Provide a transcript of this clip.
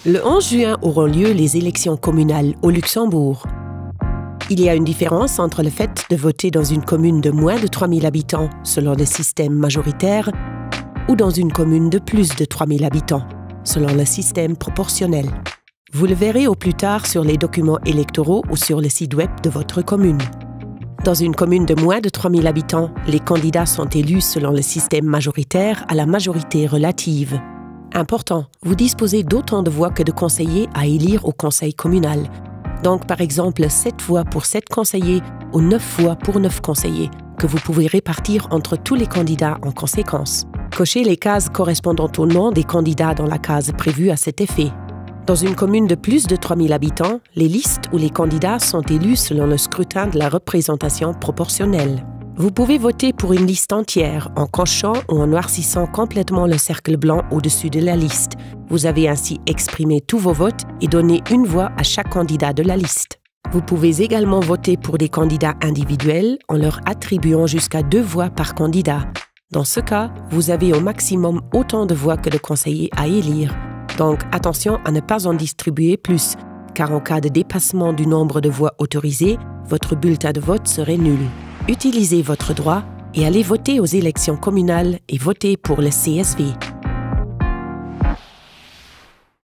Le 11 juin auront lieu les élections communales au Luxembourg. Il y a une différence entre le fait de voter dans une commune de moins de 3000 habitants selon le système majoritaire ou dans une commune de plus de 3000 habitants selon le système proportionnel. Vous le verrez au plus tard sur les documents électoraux ou sur le site web de votre commune. Dans une commune de moins de 3000 habitants, les candidats sont élus selon le système majoritaire à la majorité relative. Important, vous disposez d'autant de voix que de conseillers à élire au conseil communal. Donc, par exemple, 7 voix pour 7 conseillers ou 9 voix pour 9 conseillers, que vous pouvez répartir entre tous les candidats en conséquence. Cochez les cases correspondant au nom des candidats dans la case prévue à cet effet. Dans une commune de plus de 3000 habitants, les listes ou les candidats sont élus selon le scrutin de la représentation proportionnelle. Vous pouvez voter pour une liste entière en cochant ou en noircissant complètement le cercle blanc au-dessus de la liste. Vous avez ainsi exprimé tous vos votes et donné une voix à chaque candidat de la liste. Vous pouvez également voter pour des candidats individuels en leur attribuant jusqu'à 2 voix par candidat. Dans ce cas, vous avez au maximum autant de voix que de conseillers à élire. Donc attention à ne pas en distribuer plus, car en cas de dépassement du nombre de voix autorisées, votre bulletin de vote serait nul. Utilisez votre droit et allez voter aux élections communales et votez pour le CSV.